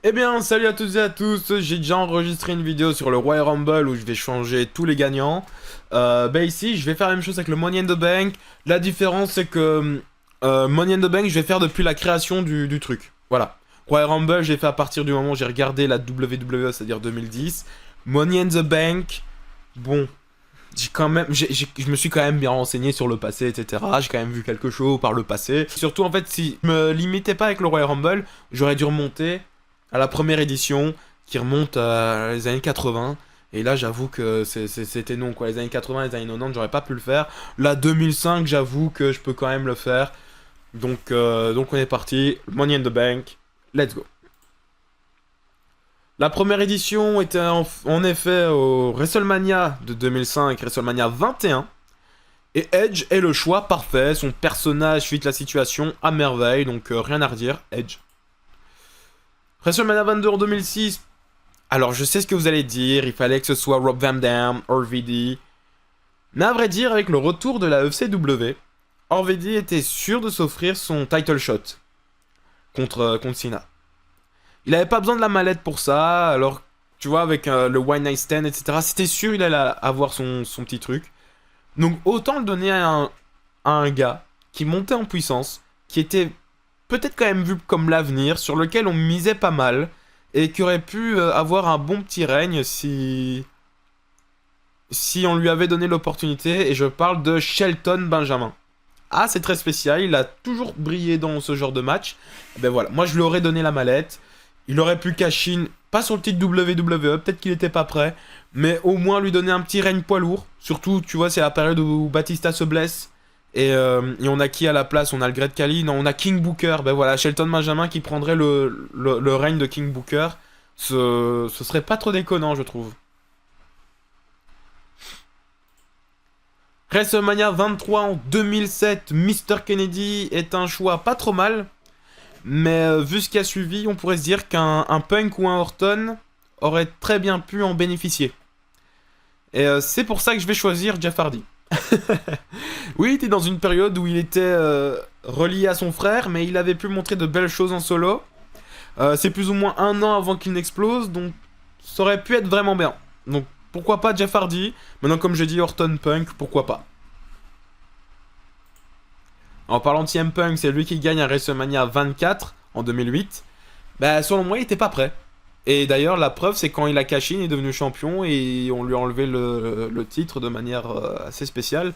Eh bien, salut à toutes et à tous, j'ai déjà enregistré une vidéo sur le Royal Rumble où je vais changer tous les gagnants. Ici, je vais faire la même chose avec le Money in the Bank. La différence, c'est que Money in the Bank, je vais faire depuis la création du truc. Voilà. Royal Rumble, j'ai fait à partir du moment où j'ai regardé la WWE, c'est-à-dire 2010. Money in the Bank, bon, j'ai quand même, je me suis quand même bien renseigné sur le passé, etc. J'ai quand même vu quelque chose par le passé. Surtout, en fait, si je me limitais pas avec le Royal Rumble, j'aurais dû remonter à la première édition qui remonte à les années 80. Et là, j'avoue que c'était non, quoi. Les années 80, les années 90, j'aurais pas pu le faire. Là, 2005, j'avoue que je peux quand même le faire. Donc on est parti. Money in the Bank. Let's go. La première édition était en effet au WrestleMania de 2005, WrestleMania 21. Et Edge est le choix parfait. Son personnage fit la situation à merveille. Donc rien à redire. Edge. WrestleMania 22 en 2006. Alors je sais ce que vous allez dire, il fallait que ce soit Rob Van Dam, RVD. Mais à vrai dire, avec le retour de la ECW, RVD était sûr de s'offrir son title shot contre Cena. Il avait pas besoin de la mallette pour ça, alors tu vois, avec le One Night Stand, etc., c'était sûr il allait avoir son petit truc. Donc autant le donner à un gars qui montait en puissance, qui était peut-être quand même vu comme l'avenir, sur lequel on misait pas mal, et qui aurait pu avoir un bon petit règne si on lui avait donné l'opportunité, et je parle de Shelton Benjamin. Ah, c'est très spécial, il a toujours brillé dans ce genre de match. Ben voilà, moi je lui aurais donné la mallette, il aurait pu cash in, pas sur le titre WWE, peut-être qu'il était pas prêt, mais au moins lui donner un petit règne poids lourd. Surtout, tu vois, c'est la période où Batista se blesse, et on a qui à la place? On a le Great Khali? Non, on a King Booker. Ben voilà, Shelton Benjamin qui prendrait le règne de King Booker. Ce serait pas trop déconnant, je trouve. WrestleMania 23 en 2007, Mr. Kennedy est un choix pas trop mal. Mais vu ce qui a suivi, on pourrait se dire qu'un Punk ou un Orton aurait très bien pu en bénéficier. Et c'est pour ça que je vais choisir Jeff Hardy. Oui, il était dans une période où il était relié à son frère, mais il avait pu montrer de belles choses en solo. C'est plus ou moins un an avant qu'il n'explose, donc ça aurait pu être vraiment bien. Donc pourquoi pas Jeff Hardy? Maintenant, comme je dis, Orton Punk, pourquoi pas? En parlant de CM Punk, c'est lui qui gagne à WrestleMania 24 en 2008. Bah, selon moi, il était pas prêt. Et d'ailleurs, la preuve, c'est quand il a cash in, il est devenu champion et on lui a enlevé le titre de manière assez spéciale.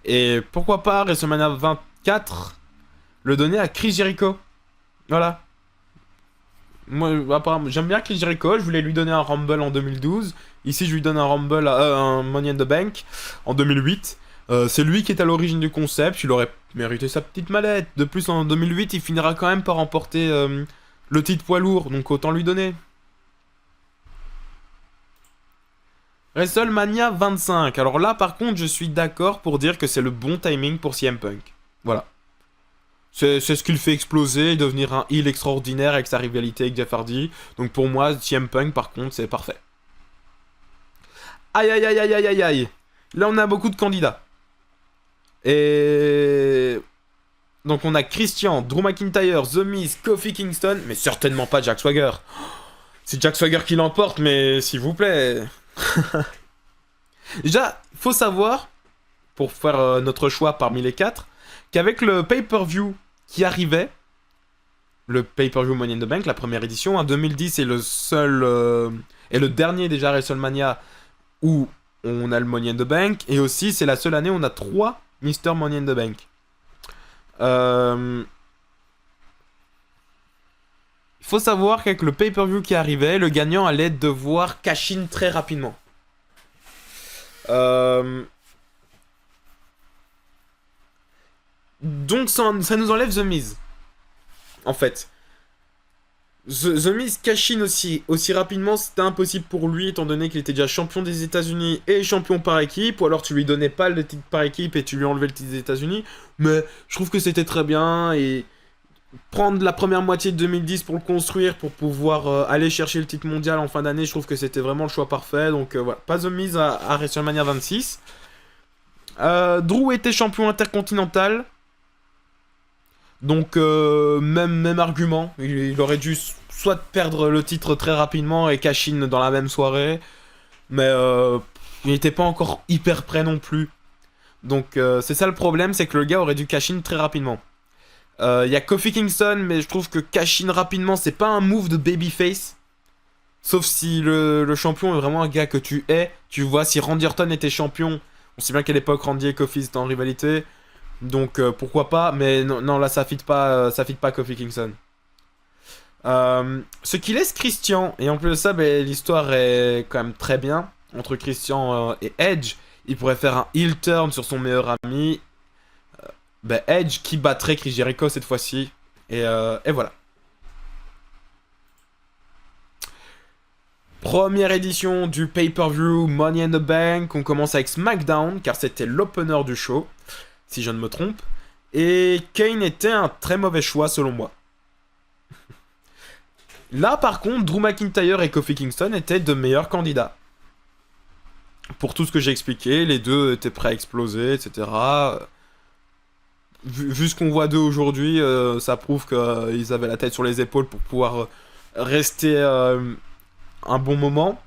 Et pourquoi pas WrestleMania 24 le donner à Chris Jericho? Voilà. Moi, apparemment, j'aime bien Chris Jericho. Je voulais lui donner un Rumble en 2012. Ici, je lui donne un Rumble, un Money in the Bank en 2008. C'est lui qui est à l'origine du concept. Il aurait mérité sa petite mallette. De plus, en 2008, il finira quand même par remporter le titre poids lourd. Donc, autant lui donner. WrestleMania 25. Alors là, par contre, je suis d'accord pour dire que c'est le bon timing pour CM Punk. Voilà. C'est ce qui le fait exploser et devenir un heel extraordinaire avec sa rivalité avec Jeff Hardy. Donc pour moi, CM Punk, par contre, c'est parfait. Aïe aïe aïe aïe aïe aïe aïe. Là, on a beaucoup de candidats. Et... Donc on a Christian, Drew McIntyre, The Miz, Kofi Kingston, mais certainement pas Jack Swagger. C'est Jack Swagger qui l'emporte, mais s'il vous plaît. Déjà, faut savoir, pour faire notre choix parmi les quatre, qu'avec le pay-per-view qui arrivait, le pay-per-view Money in the Bank, la première édition, en 2010 est le seul et le dernier déjà WrestleMania où on a le Money in the Bank, et aussi c'est la seule année où on a 3 Mr. Money in the Bank. Il faut savoir qu'avec le pay-per-view qui arrivait, le gagnant allait devoir cash in très rapidement. Donc ça nous enlève The Miz. En fait. The Miz cash in aussi rapidement, c'était impossible pour lui, étant donné qu'il était déjà champion des États-Unis et champion par équipe, ou alors tu lui donnais pas le titre par équipe et tu lui enlevais le titre des États-Unis. Mais je trouve que c'était très bien, et prendre la première moitié de 2010 pour le construire, pour pouvoir aller chercher le titre mondial en fin d'année, je trouve que c'était vraiment le choix parfait. Donc voilà, pas The Miz à WrestleMania 26. Drew était champion intercontinental. Donc, même argument. Il aurait dû soit perdre le titre très rapidement et cash-in dans la même soirée, mais il n'était pas encore hyper prêt non plus. Donc c'est ça le problème, c'est que le gars aurait dû cash-in très rapidement. Il y a Kofi Kingston, mais je trouve que cash-in rapidement, c'est pas un move de babyface. Sauf si le champion est vraiment un gars que tu hais. Tu vois, si Randy Orton était champion, on sait bien qu'à l'époque, Randy et Kofi étaient en rivalité. Donc pourquoi pas, mais non, non là ça fit pas Kofi Kingston. Ce qui laisse Christian, et en plus de ça, ben, l'histoire est quand même très bien entre Christian et Edge. Il pourrait faire un heel turn sur son meilleur ami. Ben, Edge qui battrait Chris Jericho cette fois-ci. Et voilà. Première édition du pay-per-view Money in the Bank. On commence avec SmackDown, car c'était l'opener du show, si je ne me trompe. Et Kane était un très mauvais choix selon moi. Là par contre, Drew McIntyre et Kofi Kingston étaient de meilleurs candidats. Pour tout ce que j'ai expliqué, les deux étaient prêts à exploser, etc. Vu ce qu'on voit d'eux aujourd'hui, ça prouve qu'ils avaient la tête sur les épaules pour pouvoir rester un bon moment.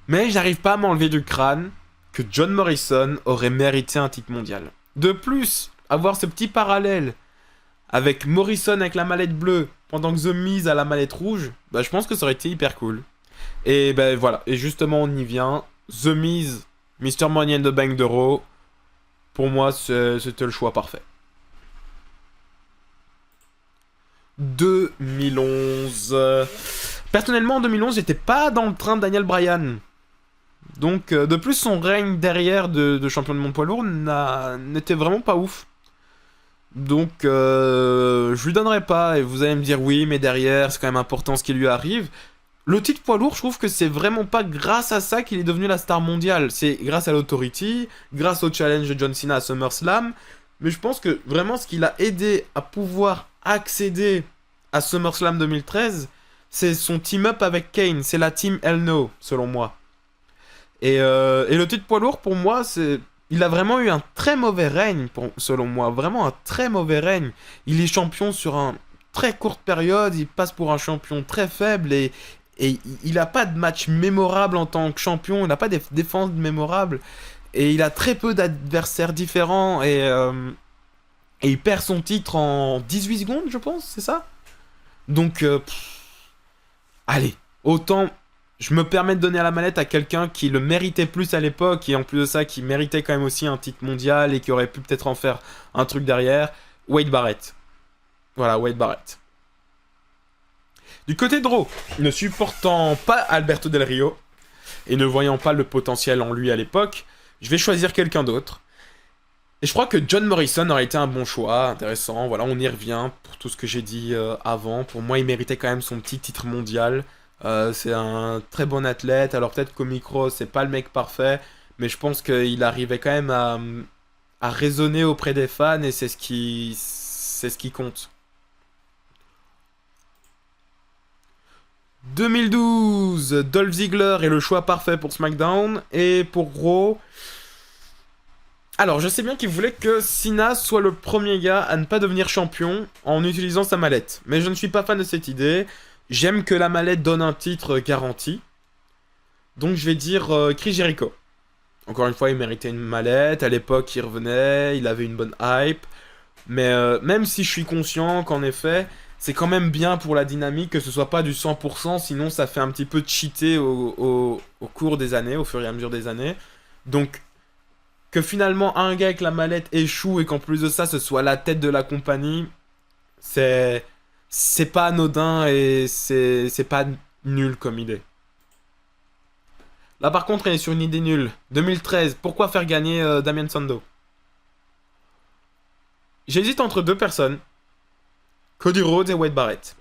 Mais j'arrive pas à m'enlever du crâne que John Morrison aurait mérité un titre mondial. De plus, avoir ce petit parallèle avec Morrison avec la mallette bleue pendant que The Miz a la mallette rouge, bah, je pense que ça aurait été hyper cool. Et ben voilà, et justement on y vient. The Miz, Mr. Money in the Bank de Raw, pour moi c'était le choix parfait. 2011. Personnellement en 2011 j'étais pas dans le train de Daniel Bryan. Donc de plus son règne derrière de champion de monde poids lourd n'était vraiment pas ouf. Donc je lui donnerai pas, et vous allez me dire oui mais derrière c'est quand même important ce qui lui arrive. Le titre poids lourd, je trouve que c'est vraiment pas grâce à ça qu'il est devenu la star mondiale. C'est grâce à l'Authority, grâce au challenge de John Cena à SummerSlam. Mais je pense que vraiment ce qui l'a aidé à pouvoir accéder à SummerSlam 2013, c'est son team-up avec Kane. C'est la team Hell No, selon moi. Et le titre poids lourd, pour moi, il a vraiment eu un très mauvais règne, selon moi. Vraiment un très mauvais règne. Il est champion sur une très courte période, il passe pour un champion très faible et il n'a pas de match mémorable en tant que champion, il n'a pas de défense mémorable. Et il a très peu d'adversaires différents et il perd son titre en 18 secondes, je pense, c'est ça? Donc, allez, autant je me permets de donner la mallette à quelqu'un qui le méritait plus à l'époque et en plus de ça, qui méritait quand même aussi un titre mondial et qui aurait pu peut-être en faire un truc derrière. Wade Barrett. Voilà, Wade Barrett. Du côté de Raw, ne supportant pas Alberto Del Rio et ne voyant pas le potentiel en lui à l'époque, je vais choisir quelqu'un d'autre. Et je crois que John Morrison aurait été un bon choix, intéressant. Voilà, on y revient pour tout ce que j'ai dit avant. Pour moi, il méritait quand même son petit titre mondial. C'est un très bon athlète. Alors peut-être qu'au micro, c'est pas le mec parfait, mais je pense qu'il arrivait quand même à résonner auprès des fans et c'est ce qui compte. 2012, Dolph Ziggler est le choix parfait pour SmackDown. Et pour Raw, alors je sais bien qu'il voulait que Cena soit le premier gars à ne pas devenir champion en utilisant sa mallette. Mais je ne suis pas fan de cette idée. J'aime que la mallette donne un titre garanti. Donc je vais dire Chris Jericho. Encore une fois, il méritait une mallette. À l'époque, il revenait, il avait une bonne hype. Mais même si je suis conscient qu'en effet, c'est quand même bien pour la dynamique que ce soit pas du 100%, sinon ça fait un petit peu cheater au cours des années, au fur et à mesure des années. Donc, que finalement un gars avec la mallette échoue et qu'en plus de ça, ce soit la tête de la compagnie, c'est pas anodin et c'est pas nul comme idée. Là par contre, il est sur une idée nulle. 2013, pourquoi faire gagner Damien Sandow? J'hésite entre deux personnes. Cody Rhodes et Wade Barrett.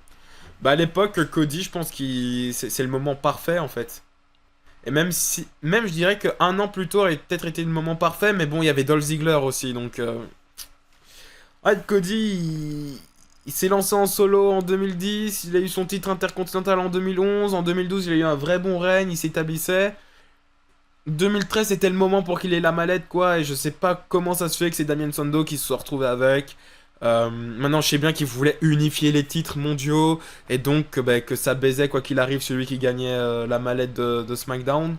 Bah à l'époque, Cody, je pense que c'est le moment parfait en fait. Et même je dirais qu'un an plus tôt aurait peut-être été le moment parfait, mais bon, il y avait Dolph Ziggler aussi, donc... Ouais, Cody, il s'est lancé en solo en 2010, il a eu son titre intercontinental en 2011, en 2012 il a eu un vrai bon règne, il s'établissait. 2013 c'était le moment pour qu'il ait la mallette quoi, et je sais pas comment ça se fait que c'est Damien Sandow qui se soit retrouvé avec. Maintenant, je sais bien qu'il voulait unifier les titres mondiaux et donc bah, que ça baisait quoi qu'il arrive celui qui gagnait la mallette de SmackDown.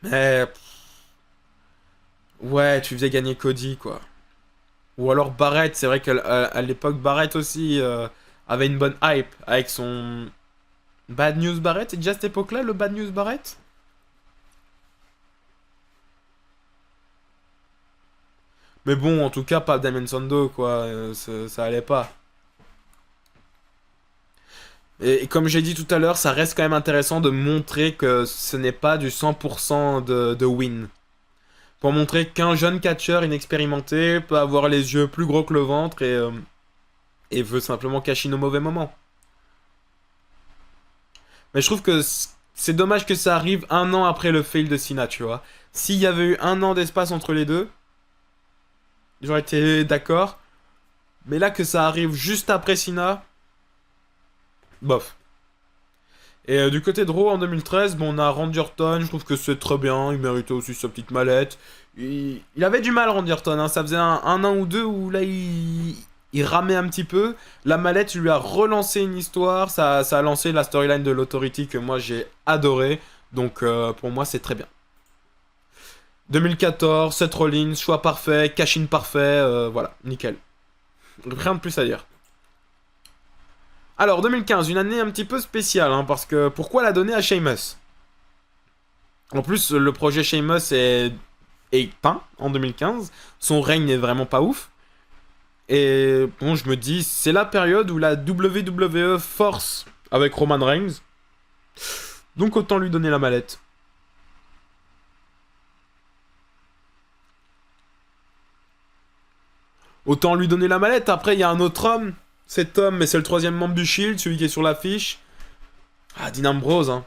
Mais ouais, tu faisais gagner Cody quoi. Ou alors Barrett, c'est vrai qu'à l'époque Barrett aussi avait une bonne hype avec son Bad News Barrett. C'est déjà à cette époque-là le Bad News Barrett? Mais bon, en tout cas, pas Damien Sandow quoi, ça allait pas. Et comme j'ai dit tout à l'heure, ça reste quand même intéressant de montrer que ce n'est pas du 100% de win. Pour montrer qu'un jeune catcheur inexpérimenté peut avoir les yeux plus gros que le ventre et veut simplement cacher nos mauvais moments. Mais je trouve que c'est dommage que ça arrive un an après le fail de Cena, tu vois. S'il y avait eu un an d'espace entre les deux, j'aurais été d'accord. Mais là que ça arrive juste après Cena, bof. Et du côté de Raw en 2013, bon, on a Randy Orton, je trouve que c'est très bien, il méritait aussi sa petite mallette. Il avait du mal Randy Orton, hein, ça faisait un an ou deux où là il ramait un petit peu. La mallette lui a relancé une histoire, ça a lancé la storyline de l'Authority que moi j'ai adoré, donc pour moi c'est très bien. 2014, Seth Rollins, choix parfait, cash-in parfait, voilà, nickel. Rien de plus à dire. Alors, 2015, une année un petit peu spéciale, hein, parce que pourquoi la donner à Sheamus? En plus, le projet Sheamus est peint en 2015. Son règne n'est vraiment pas ouf. Et bon, je me dis, c'est la période où la WWE force avec Roman Reigns. Donc autant lui donner la mallette. Autant lui donner la mallette. Après, il y a un autre homme. Cet homme, mais c'est le troisième membre du Shield, celui qui est sur l'affiche. Ah, Dean Ambrose, hein.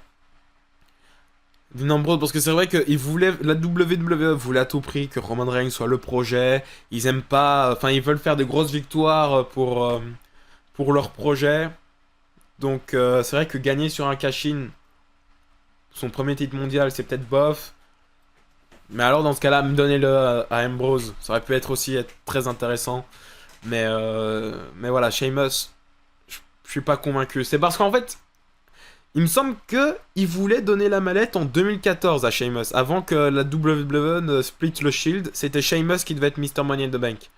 Dean Ambrose, parce que c'est vrai que la WWE voulait à tout prix que Roman Reigns soit le projet. Ils aiment pas, enfin ils veulent faire des grosses victoires pour leur projet. Donc c'est vrai que gagner sur un cash-in, son premier titre mondial, c'est peut-être bof. Mais alors dans ce cas-là, me donner le à Ambrose, ça aurait pu être aussi être très intéressant. Mais voilà, Sheamus, je suis pas convaincu. C'est parce qu'en fait, il me semble que il voulait donner la mallette en 2014 à Sheamus. Avant que la WWE ne split le Shield, c'était Sheamus qui devait être Mr. Money in the Bank.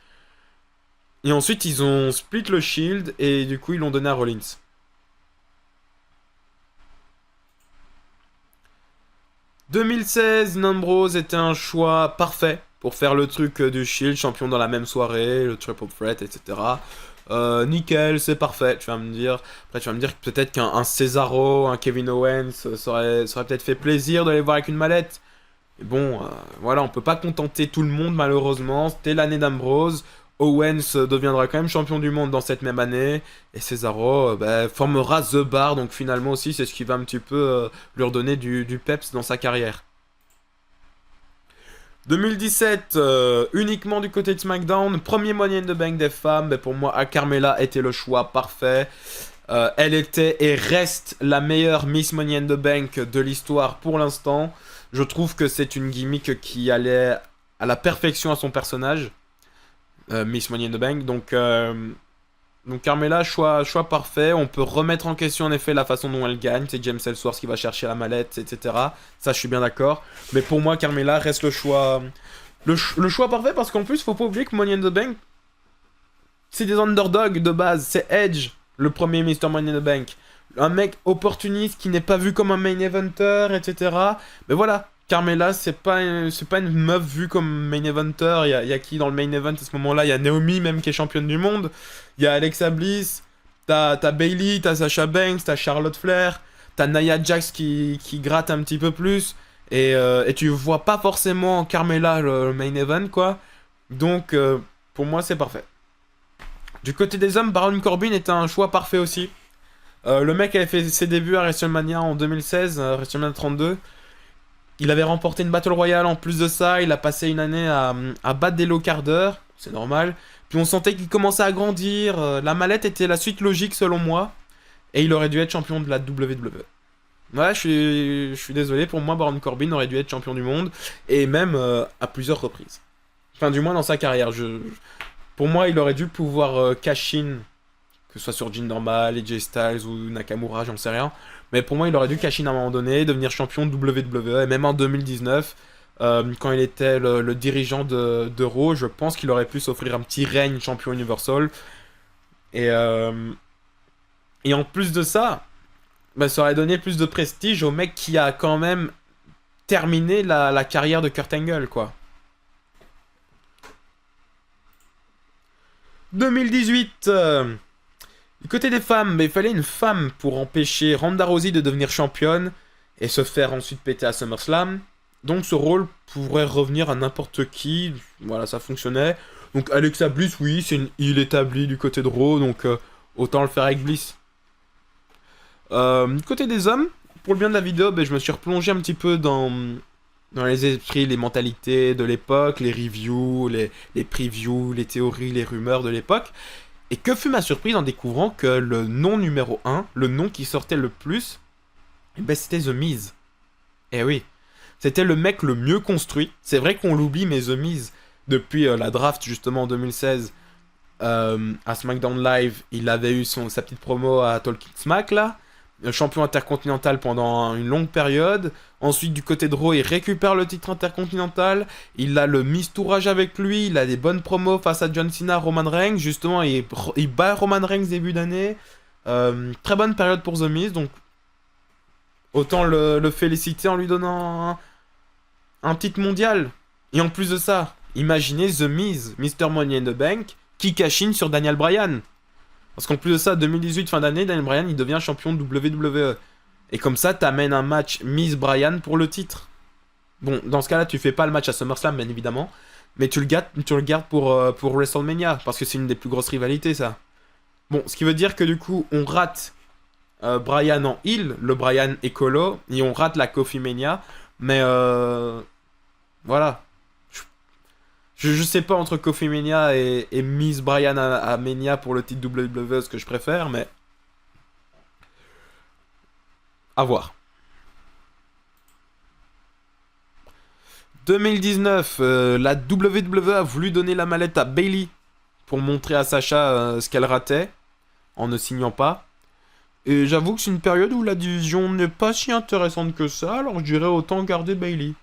Et ensuite, ils ont split le Shield et du coup, ils l'ont donné à Rollins. 2016, Ambrose était un choix parfait pour faire le truc du Shield, champion dans la même soirée, le Triple Threat, etc. Nickel, c'est parfait, tu vas me dire. Après, tu vas me dire que peut-être qu'un Cesaro, un Kevin Owens, ça aurait peut-être fait plaisir de les voir avec une mallette. Mais bon, voilà, on peut pas contenter tout le monde, malheureusement. C'était l'année d'Ambrose. Owens deviendra quand même champion du monde dans cette même année. Et Cesaro bah, formera The Bar, donc finalement aussi, c'est ce qui va un petit peu lui redonner du peps dans sa carrière. 2017, uniquement du côté de SmackDown, premier Money in the Bank des femmes, mais pour moi, Carmella était le choix parfait. Elle était et reste la meilleure Miss Money in the Bank de l'histoire pour l'instant. Je trouve que c'est une gimmick qui allait à la perfection à son personnage, Miss Money in the Bank. Donc Carmella, choix parfait. On peut remettre en question en effet la façon dont elle gagne. C'est James Ellsworth qui va chercher la mallette, etc. Ça, je suis bien d'accord. Mais pour moi, Carmella reste le choix parfait parce qu'en plus, faut pas oublier que Money in the Bank, c'est des underdogs de base. C'est Edge, le premier Mr. Money in the Bank. Un mec opportuniste qui n'est pas vu comme un main eventer, etc. Mais voilà, Carmella, c'est pas une meuf vue comme main eventer. Il y a qui dans le main event à ce moment-là? Il y a Naomi, même qui est championne du monde. Il y a Alexa Bliss. T'as Bayley, t'as Sasha Banks, t'as Charlotte Flair. T'as Nia Jax qui gratte un petit peu plus. Et tu vois pas forcément Carmella le main event, quoi. Donc, pour moi, c'est parfait. Du côté des hommes, Baron Corbin est un choix parfait aussi. Le mec avait fait ses débuts à WrestleMania en 2016, WrestleMania 32. Il avait remporté une Battle Royale en plus de ça. Il a passé une année à battre des low carders, c'est normal. Puis on sentait qu'il commençait à grandir. La mallette était la suite logique selon moi. Et il aurait dû être champion de la WWE. Ouais, je suis désolé. Pour moi, Baron Corbin aurait dû être champion du monde. Et même à plusieurs reprises. Enfin, du moins dans sa carrière. Pour moi, il aurait dû pouvoir cash in, que ce soit sur Jinder Mahal, AJ Styles ou Nakamura, j'en sais rien. Mais pour moi, il aurait dû cash in à un moment donné, devenir champion de WWE, et même en 2019, quand il était le dirigeant de Raw, je pense qu'il aurait pu s'offrir un petit règne champion Universal. Et, euh, et en plus de ça, bah, ça aurait donné plus de prestige au mec qui a quand même terminé la carrière de Kurt Angle, quoi. 2018, du côté des femmes, mais il fallait une femme pour empêcher Ronda Rousey de devenir championne et se faire ensuite péter à SummerSlam. Donc ce rôle pourrait revenir à n'importe qui. Voilà, ça fonctionnait. Donc Alexa Bliss, oui, c'est une île établie du côté de Raw, donc autant le faire avec Bliss. Du côté des hommes, pour le bien de la vidéo, ben, je me suis replongé un petit peu dans les esprits, les mentalités de l'époque, les reviews, les previews, les théories, les rumeurs de l'époque. Et que fut ma surprise en découvrant que le nom numéro un, le nom qui sortait le plus, eh ben, c'était The Miz. Eh oui, c'était le mec le mieux construit. C'est vrai qu'on l'oublie, mais The Miz, depuis la draft justement en 2016, à SmackDown Live, il avait eu sa petite promo à Talking Smack là. Champion intercontinental pendant une longue période. Ensuite, du côté de Raw, il récupère le titre intercontinental. Il a le mistourage avec lui. Il a des bonnes promos face à John Cena, Roman Reigns. Justement, il bat Roman Reigns début d'année. Très bonne période pour The Miz. Donc, autant le féliciter en lui donnant un titre mondial. Et en plus de ça, imaginez The Miz, Mr. Money in the Bank, qui cash in sur Daniel Bryan. Parce qu'en plus de ça, 2018, fin d'année, Daniel Bryan, il devient champion de WWE. Et comme ça, t'amènes un match Miz Bryan pour le titre. Bon, dans ce cas-là, tu fais pas le match à SummerSlam, bien évidemment. Mais tu le gardes pour WrestleMania. Parce que c'est une des plus grosses rivalités, ça. Bon, ce qui veut dire que du coup, on rate Bryan en heel, le Bryan écolo. Et on rate la Coffee Mania. Mais voilà. Je sais pas entre Coffee Mania et Miz Bryan à Mania pour le titre WWE ce que je préfère, mais à voir. 2019, la WWE a voulu donner la mallette à Bayley pour montrer à Sasha ce qu'elle ratait en ne signant pas. Et j'avoue que c'est une période où la division n'est pas si intéressante que ça, alors je dirais autant garder Bayley.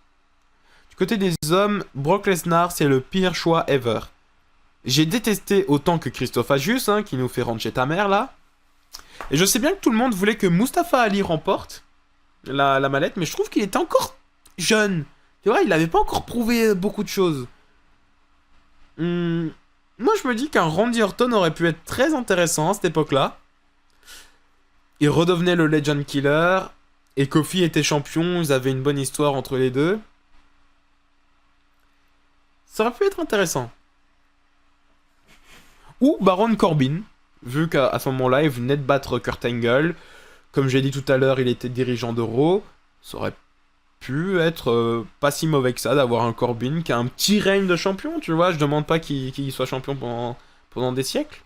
Du côté des hommes, Brock Lesnar, c'est le pire choix ever. J'ai détesté autant que Christophe Agius, hein, qui nous fait rentrer chez ta mère là. Et je sais bien que tout le monde voulait que Mustafa Ali remporte la mallette, mais je trouve qu'il était encore jeune. Tu vois, il n'avait pas encore prouvé beaucoup de choses. Moi, je me dis qu'un Randy Orton aurait pu être très intéressant à cette époque-là. Il redevenait le Legend Killer. Et Kofi était champion, ils avaient une bonne histoire entre les deux. Ça aurait pu être intéressant. Ou Baron Corbin, vu qu'à ce moment-là, il venait de battre Kurt Angle. Comme j'ai dit tout à l'heure, il était dirigeant de Raw. Ça aurait pu être pas si mauvais que ça d'avoir un Corbin qui a un petit règne de champion, tu vois. Je demande pas qu'il soit champion pendant des siècles.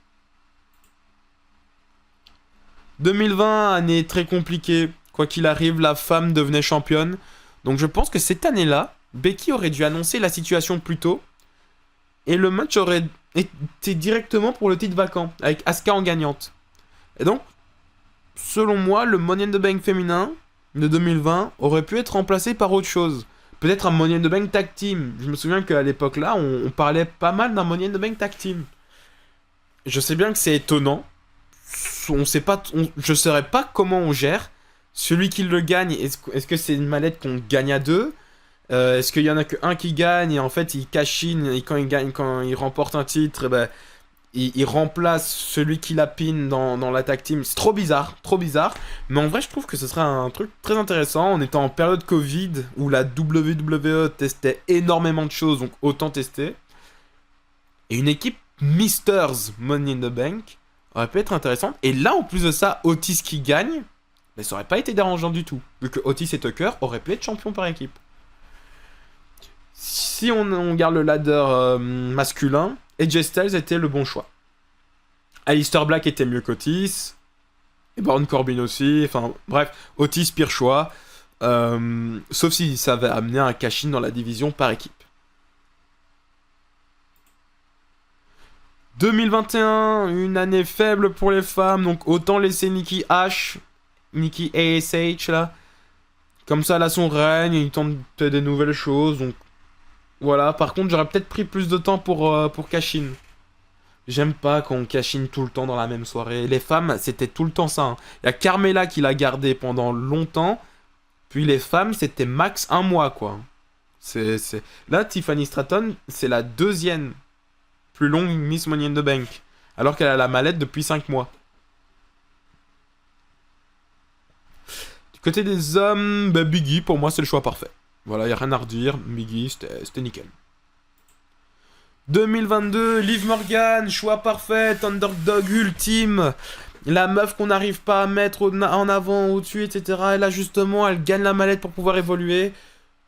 2020, année très compliquée. Quoi qu'il arrive, la femme devenait championne. Donc je pense que cette année-là, Becky aurait dû annoncer la situation plus tôt. Et le match aurait été directement pour le titre vacant, avec Asuka en gagnante. Et donc, selon moi, le Money in the Bank féminin de 2020 aurait pu être remplacé par autre chose. Peut-être un Money in the Bank Tag Team. Je me souviens qu'à l'époque là, on parlait pas mal d'un Money in the Bank Tag Team. Je sais bien que c'est étonnant. On sait pas, je saurais pas comment on gère. Celui qui le gagne, est-ce que c'est une mallette qu'on gagne à deux? Est-ce qu'il y en a qu'un qui gagne et en fait il cash in et quand il remporte un titre, ben, il remplace celui qui la pine dans la tag team. C'est trop bizarre, trop bizarre. Mais en vrai, je trouve que ce serait un truc très intéressant. On était en période Covid où la WWE testait énormément de choses, donc autant tester. Et une équipe Misters Money in the Bank aurait pu être intéressante. Et là, en plus de ça, Otis qui gagne, mais ça aurait pas été dérangeant du tout. Vu que Otis et Tucker auraient pu être champions par équipe. Si on garde le ladder masculin, AJ Styles était le bon choix. Aleister Black était mieux qu'Otis. Et Baron Corbin aussi. Enfin, bref, Otis, pire choix. Sauf si ça avait amené un cash-in dans la division par équipe. 2021, une année faible pour les femmes, donc autant laisser Nikki H, Nikki ASH là. Comme ça, elle a son règne, il tente des nouvelles choses, donc voilà. Par contre, j'aurais peut-être pris plus de temps pour cash-in. J'aime pas quand on cash-in tout le temps dans la même soirée. Les femmes, c'était tout le temps ça, hein. Il y a Carmella qui l'a gardé pendant longtemps, puis les femmes, c'était max un mois, quoi. Là, Tiffany Stratton, c'est la deuxième plus longue Miss Money in the Bank, alors qu'elle a la mallette depuis 5 mois. Du côté des hommes, bah, Biggie, pour moi, c'est le choix parfait. Voilà, y a rien à redire. Biggie, c'était nickel. 2022, Liv Morgan, choix parfait, underdog ultime. La meuf qu'on n'arrive pas à mettre en avant, au-dessus, etc. Et là, justement, elle gagne la mallette pour pouvoir évoluer.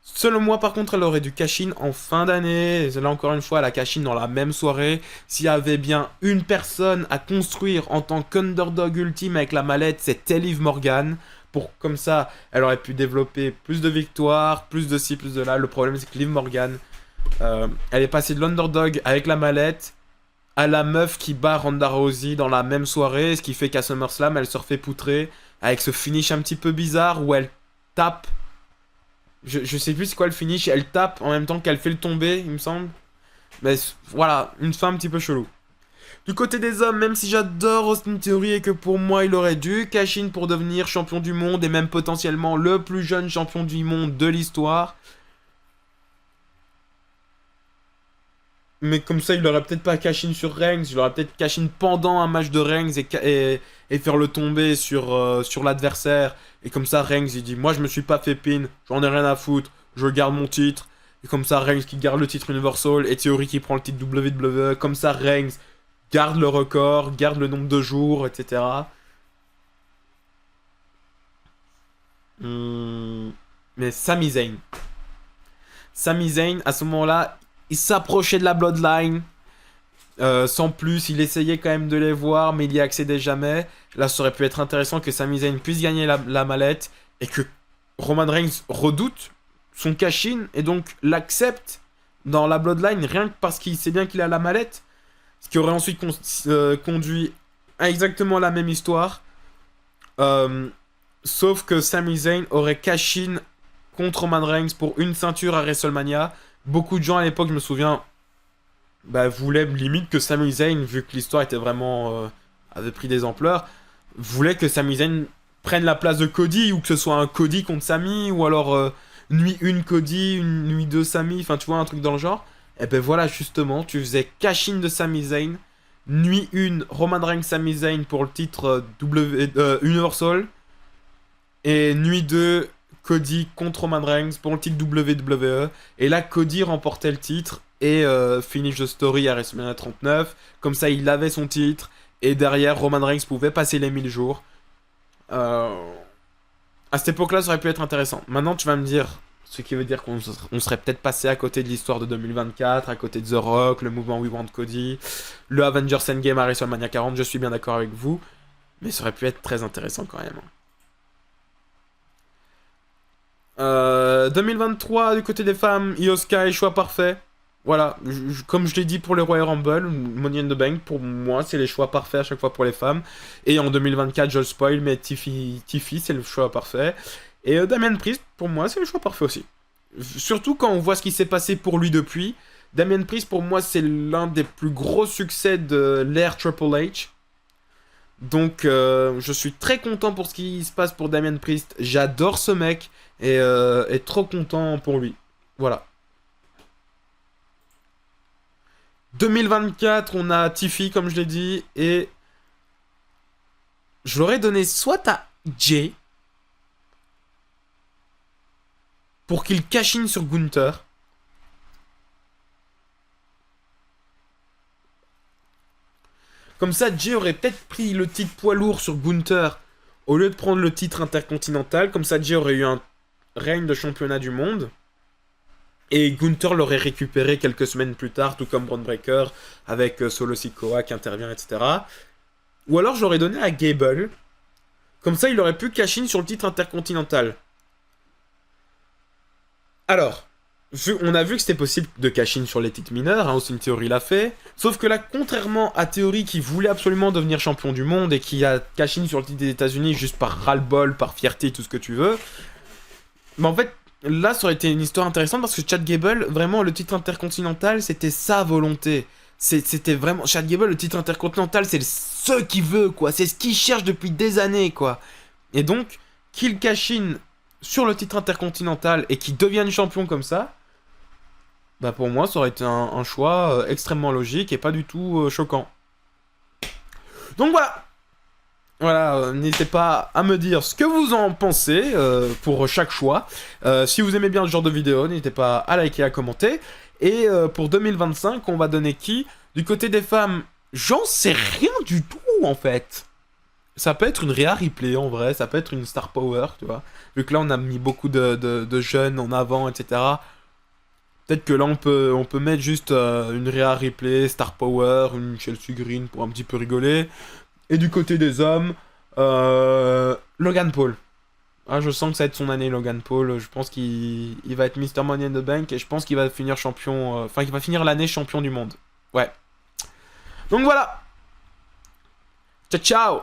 Selon moi, par contre, elle aurait dû cash-in en fin d'année. Là, encore une fois, elle a cash-in dans la même soirée. S'il y avait bien une personne à construire en tant qu'underdog ultime avec la mallette, c'était Liv Morgan. Comme ça, elle aurait pu développer plus de victoires, plus de ci, plus de là. Le problème, c'est que Liv Morgan, elle est passée de l'underdog avec la mallette à la meuf qui bat Ronda Rousey dans la même soirée. Ce qui fait qu'à SummerSlam, elle se refait poutrer avec ce finish un petit peu bizarre où elle tape. Je sais plus c'est quoi le finish, elle tape en même temps qu'elle fait le tomber, il me semble. Mais voilà, une fin un petit peu chelou. Du côté des hommes, même si j'adore Austin Theory et que pour moi il aurait dû cash in pour devenir champion du monde et même potentiellement le plus jeune champion du monde de l'histoire. Mais comme ça, il aurait peut-être pas cash in sur Reigns, il aurait peut-être cash in pendant un match de Reigns et faire le tomber sur l'adversaire. Et comme ça, Reigns il dit moi je me suis pas fait pin, j'en ai rien à foutre, je garde mon titre. Et comme ça, Reigns qui garde le titre Universal et Theory qui prend le titre WWE. Comme ça, Reigns garde le record, garde le nombre de jours, etc. Mais Sami Zayn. Sami Zayn, à ce moment-là, il s'approchait de la Bloodline. Sans plus, il essayait quand même de les voir, mais il y accédait jamais. Là, ça aurait pu être intéressant que Sami Zayn puisse gagner la mallette et que Roman Reigns redoute son cash-in et donc l'accepte dans la Bloodline rien que parce qu'il sait bien qu'il a la mallette. Ce qui aurait ensuite conduit à exactement la même histoire. Sauf que Sami Zayn aurait cash-in contre Roman Reigns pour une ceinture à WrestleMania. Beaucoup de gens à l'époque, je me souviens, voulaient limite que Sami Zayn, vu que l'histoire était vraiment avait pris des ampleurs, voulaient que Sami Zayn prenne la place de Cody, ou que ce soit un Cody contre Sami, ou alors nuit 1 Cody, une nuit 2 Sami, enfin tu vois, un truc dans le genre. Et ben voilà, justement, tu faisais cash-in de Sami Zayn, nuit 1 Roman Reigns Sami Zayn pour le titre Universal, et nuit 2 Cody contre Roman Reigns pour le titre WWE. Et là, Cody remportait le titre et finish the story à WrestleMania 39. Comme ça, il avait son titre. Et derrière, Roman Reigns pouvait passer les 1000 jours. À cette époque-là, ça aurait pu être intéressant. Maintenant, tu vas me dire, ce qui veut dire qu'on serait peut-être passé à côté de l'histoire de 2024, à côté de The Rock, le mouvement We Want Cody, le Avengers Endgame à WrestleMania 40. Je suis bien d'accord avec vous. Mais ça aurait pu être très intéressant quand même. 2023, du côté des femmes, Io Sky, choix parfait. Voilà, comme je l'ai dit pour les Royal Rumble, Money in the Bank, pour moi, c'est les choix parfaits à chaque fois pour les femmes. Et en 2024, je le spoil, mais Tiffy c'est le choix parfait. Et Damien Priest, pour moi, c'est le choix parfait aussi. Surtout quand on voit ce qui s'est passé pour lui depuis. Damien Priest, pour moi, c'est l'un des plus gros succès de l'ère Triple H. Donc, je suis très content pour ce qui se passe pour Damien Priest. J'adore ce mec et trop content pour lui. Voilà. 2024, on a Tiffy, comme je l'ai dit, et je l'aurais donné soit à Jay pour qu'il cash in sur Gunther. Comme ça, Jay aurait peut-être pris le titre poids lourd sur Gunther au lieu de prendre le titre intercontinental. Comme ça, Jay aurait eu un règne de championnat du monde. Et Gunther l'aurait récupéré quelques semaines plus tard, tout comme Braun Breaker, avec Solo Sikoa qui intervient, etc. Ou alors, je l'aurais donné à Gable. Comme ça, il aurait pu cash in sur le titre intercontinental. Alors, On a vu que c'était possible de cash in sur les titres mineurs, hein, Austin Theory l'a fait. Sauf que là, contrairement à Theory qui voulait absolument devenir champion du monde et qui a cash in sur le titre des États-Unis juste par ras-le-bol, par fierté, tout ce que tu veux. Mais en fait, là, ça aurait été une histoire intéressante parce que Chad Gable, vraiment, le titre intercontinental, c'était sa volonté. C'était vraiment. Chad Gable, le titre intercontinental, c'est ce qu'il veut, quoi. C'est ce qu'il cherche depuis des années, quoi. Et donc, qu'il cash in sur le titre intercontinental et qu'il devienne champion comme ça, bah pour moi, ça aurait été un choix extrêmement logique et pas du tout choquant. Donc voilà. Voilà, n'hésitez pas à me dire ce que vous en pensez pour chaque choix. Si vous aimez bien ce genre de vidéo, n'hésitez pas à liker, à commenter. Et pour 2025, on va donner qui? Du côté des femmes, j'en sais rien du tout en fait. Ça peut être une Rhea Ripley en vrai, ça peut être une Star Power, tu vois. Vu que là on a mis beaucoup de jeunes en avant, etc. Peut-être que là on peut mettre juste une Rhea Ripley, Star Power, une Chelsea Green pour un petit peu rigoler. Et du côté des hommes, Logan Paul. Ah, je sens que ça va être son année, Logan Paul. Je pense qu'il va être Mr. Money in the Bank et je pense qu'il va finir champion. Enfin, qu'il va finir l'année champion du monde. Ouais. Donc voilà. Ciao, ciao.